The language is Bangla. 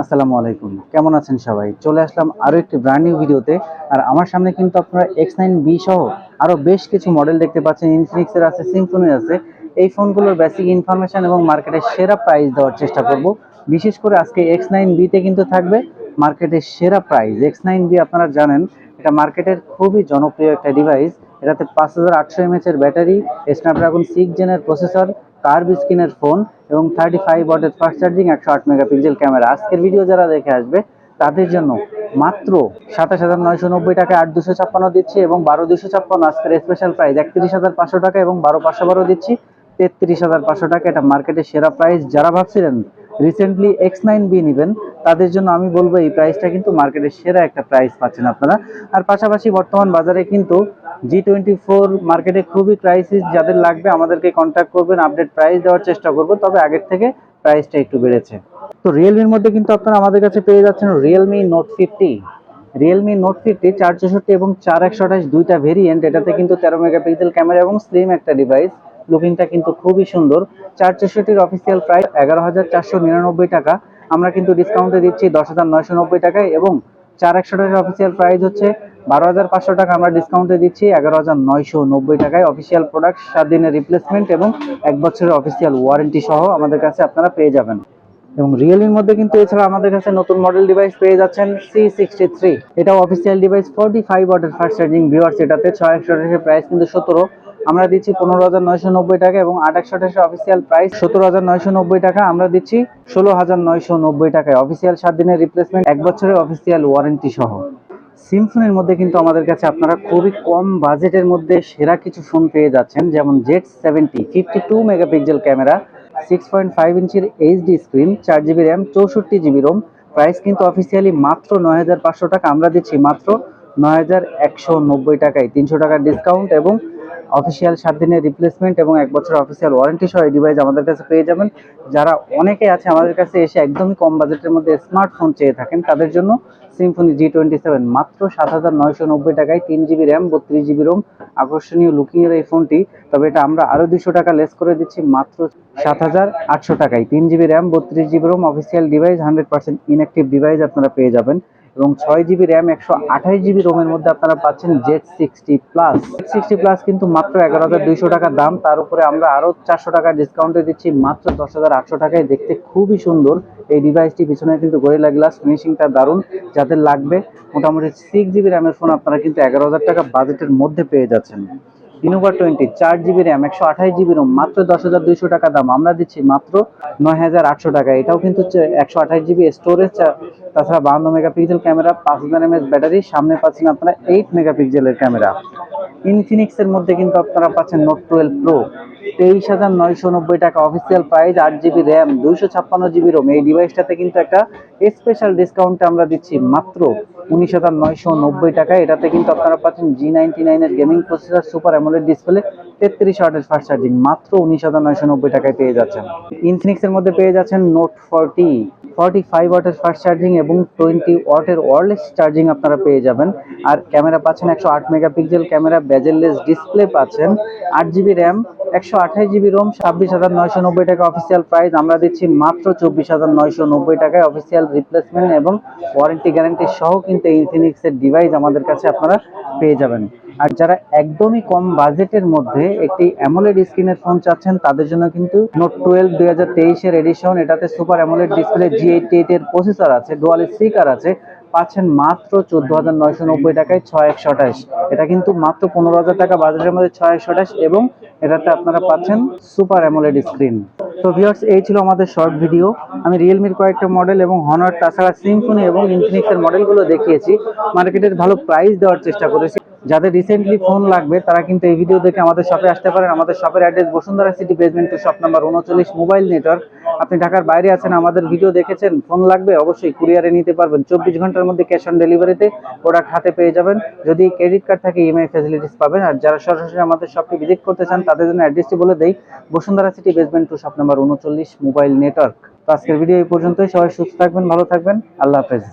আসসালামু আলাইকুম, কেমন আছেন সবাই? চলে আসলাম আরো একটি ব্র্যান্ড নিউ ভিডিওতে। আর আমার সামনে কিন্তু আপনারা X9B সহ আরো বেশ কিছু মডেল দেখতে পাচ্ছেন। ইনফিনিক্স এর আছে, সিম্ফনির আছে। এই ফোনগুলোর বেসিক ইনফরমেশন এবং মার্কেটের সেরা প্রাইস দেওয়ার চেষ্টা করব। বিশেষ করে আজকে X9B তে কিন্তু থাকবে মার্কেটের সেরা প্রাইস। X9B আপনারা জানেন এটা মার্কেটের খুবই জনপ্রিয় একটা ডিভাইস। এটাতে 5800 mAh এর ব্যাটারি, স্ন্যাপড্রাগন 6 জেনের প্রসেসর, কার্ভ স্ক্রিনের ফোন এবং 35 ওয়াটের ফাস্ট চার্জিং, 108 মেগাপিক্সেল ক্যামেরা। আজকের ভিডিও যারা দেখে আসবে তাদের জন্য মাত্র 27,990 টাকায় 8,256 দিচ্ছি এবং 12,256 আজকের স্পেশাল প্রাইস 31,500 টাকা এবং 12,512 দিচ্ছি 33,500 টাকা। এটা মার্কেটের সেরা প্রাইস। যারা ভাবছিলেন রিসেন্টলি X9B নেবেন তাদের জন্য আমি বলবো এই প্রাইসটা কিন্তু মার্কেটের সেরা একটা প্রাইস পাচ্ছেন আপনারা। আর পাশাপাশি বর্তমান বাজারে কিন্তু G24 মার্কেটে খুবই ক্রাইসিস। যাদের লাগবে আমাদেরকে কন্ট্যাক্ট করবেন, আপডেট প্রাইস দেওয়ার চেষ্টা করব, তবে আগের থেকে প্রাইসটা একটু বেড়েছে। তো রিয়েলমির মধ্যে কিন্তু আপনারা আমাদের কাছে পেয়ে যাচ্ছেন রিয়েলমি নোট 50। রিয়েলমি নোট 50 464 এবং 4128 দুইটা ভেরিয়েন্ট। এটাতে কিন্তু 13 মেগাপিক্সেল ক্যামেরা এবং স্লিম একটা ডিভাইস। লুকিংটা কিন্তু খুবই সুন্দর। 464 অফিসিয়াল প্রাইস 11,499 টাকা। আমরা কিন্তু ডিসকাউন্টে দিচ্ছি 10,990 টাকায় এবং 4128 অফিসিয়াল প্রাইস হচ্ছে 12,500 টাকা। আমরা ডিসকাউন্টে দিচ্ছি 11,990 টাকায়। অফিসিয়াল প্রোডাক্ট 7 দিনের রিপ্লেসমেন্ট এবং 1 বছরের অফিসিয়াল ওয়ারেন্টি সহ আমাদের কাছে আপনারা পেয়ে যাবেন। এবং রিয়েলমির মধ্যে কিন্তু এছাড়া আমাদের কাছে নতুন মডেল ডিভাইস পেয়ে যাচ্ছেন C63। এটাও অফিসিয়াল ডিভাইস, 45 ওয়াটের ফাস্ট চার্জিং। ভিউয়ার্স এটাতে 6128 প্রাইস কিন্তু 17। আমরা দিচ্ছি 15,990 টাকা এবং 8,128 অফিসিয়াল প্রাইস 17,990 টাকা। আমরা দিচ্ছি 16,990 টাকায়। অফিসিয়াল 7 দিনের রিপ্লেসমেন্ট, 1 বছরের অফিসিয়াল ওয়ারেন্টি সহ। সিম্ফনির মধ্যে কিন্তু আমাদের কাছে আপনারা খুবই কম বাজেটের মধ্যে সেরা কিছু ফোন পেয়ে যাচ্ছেন, যেমন Z70 52 মেগাপিক্সেল ক্যামেরা, 6.5 ইঞ্চির HD screen, 4 GB RAM, 64 GB ROM. Price কিন্তু অফিসিয়ালি মাত্র 9,500 টাকা। আমরা দিচ্ছি মাত্র 9,190 টাকায়। 300 টাকার ডিসকাউন্ট এবং অফিসিয়াল 7 দিনের রিপ্লেসমেন্ট এবং 1 বছরের অফিসিয়াল ওয়ারেন্টি সহ এই ডিভাইস আমাদের কাছে পেয়ে যাবেন। যারা অনেকে আছে আমাদের কাছে এসে একদমই কম বাজেটের মধ্যে স্মার্টফোন চেয়ে থাকেন তাদের জন্য সিম্ফনি G27 মাত্র 7,990 টাকায়। 3 জিবি র্যাম, 32 জিবি রোম। আকর্ষণীয় লুকিং এর এই ফোনটি, তবে এটা আমরা আরো 200 টাকা লেস করে দিচ্ছি মাত্র 7,800 টাকায়। 3 GB RAM, 32 GB ROM, official device, 100% inactive device আপনারা পেয়ে যাবেন। এবং 6 জিবি র্যাম, 128 জিবি রোমের মধ্যে আপনারা পাচ্ছেন Z60 প্লাস কিন্তু মাত্র 11,200 টাকা দাম। তার উপরে আমরা আরো 400 টাকা ডিসকাউন্টে দিচ্ছি মাত্র 10,800 টাকায়। দেখতে খুবই সুন্দর এই ডিভাইসটি, পিছনে কিন্তু গরিলা গ্লাস, ফিনিশিংটা দারুণ। যাদের লাগবে মোটামুটি 6 জিবি র্যামের ফোন আপনারা কিন্তু 11,000 টাকা বাজেটের মধ্যে পেয়ে যাচ্ছেন। Innova 20 4 GB RAM, 128 GB ROM, মাত্র 10,200 টাকা দাম। আমরা দিচ্ছি মাত্র 9,800 টাকা। এটাও কিন্তু 128 জিবি স্টোরেজ, তাছাড়া 52 মেগাপিক্সেল ক্যামেরা, 5000 mAh ব্যাটারি। সামনে পাচ্ছেন আপনারা 8 মেগাপিক্সেলের ক্যামেরা। ইনফিনিক্স এর মধ্যে কিন্তু আপনারা পাচ্ছেন নোট 12 প্রো, 23,990 টাকা official price. 8 GB RAM, 256 GB ROM. এই ডিভাইসটাতে কিন্তু একটা স্পেশাল ডিসকাউন্ট আমরা দিচ্ছি মাত্র 19,990 টাকায়। এটাতে কিন্তু আপনারা পাচ্ছেন G99 এর gaming processor, super AMOLED display, 33 ওয়াটের ফাস্ট চার্জিং। মাত্র 19,990 টাকায় পেয়ে যাচ্ছেন। ইনফিনিক্স এর মধ্যে পেয়ে যাচ্ছেন নোট 40, 45 ওয়াটের ফাস্ট চার্জিং এবং 20 ওয়াটের ওয়্যারলেস চার্জিং আপনারা পেয়ে যাবেন। আর ক্যামেরা পাচ্ছেন 108 মেগাপিক্সেল ক্যামেরা, বেজেললেস ডিসপ্লে পাচ্ছেন। 8 জিবি র্যাম, 128 জিবি রোম, 26,990 টাকা অফিসিয়াল প্রাইস। আমরা দিচ্ছি মাত্র 24,990 টাকায়। অফিসিয়াল রিপ্লেসমেন্ট এবং ওয়ারেন্টি গ্যারান্টি সহ কিন্তু ইনফিনিক্স এর ডিভাইস আমাদের কাছে আপনারা পেয়ে যাবেন। আর যারা একদমই কম বাজেটের মধ্যে একটি অ্যামোলেড স্ক্রিনের ফোন চাচ্ছেন তাদের জন্য কিন্তু নোট 12 2023 এর এডিশন। এটাতে সুপার অ্যামোলেড ডিসপ্লে, G88 এর প্রসেসর আছে, ডুয়াল স্পিকার আছে, পাচ্ছেন মাত্র 14,990 টাকায় 6128। এটা কিন্তু মাত্র 15,000 টাকা বাজেটের মধ্যে 6128 এবং এটাতে আপনারা পাচ্ছেন সুপার অ্যামোলেড স্ক্রিন। তো ভিউয়ার্স, এই ছিল আমাদের শর্ট ভিডিও। আমি রিয়েলমির কয়েকটা মডেল এবং হনর, তাছাড়া সিম্ফনি এবং ইনফিনিক্স এর মডেলগুলো দেখিয়েছি। মার্কেটের ভালো প্রাইস দেওয়ার চেষ্টা করেছি। যাদের রিসেন্টলি ফোন লাগবে তারা কিন্তু এই ভিডিও দেখে আমাদের শপে আসতে পারেন। আমাদের শপের address Bashundhara city, basement 2, shop number 39, mobile network. আপনি ঢাকার বাইরে আছেন, আমাদের ভিডিও দেখেছেন, ফোন লাগবে, অবশ্যই কুরিয়ারে নিতে পারবেন। 24 ঘন্টার মধ্যে ক্যাশ অন ডেলিভারিতে প্রোডাক্ট হাতে পেয়ে যাবেন। যদি ক্রেডিট কার্ড থাকে ইএমআই ফ্যাসিলিটিস পাবেন। আর যারা সরাসরি আমাদের শপটি ভিজিট করতে চান তাদের জন্য অ্যাড্রেসটি বলে দেই, Bashundhara city, basement 2, shop number 39, mobile network. তো আজকের ভিডিও এই পর্যন্তই। সবাই সুস্থ থাকবেন, ভালো থাকবেন, আল্লাহ হাফেজ।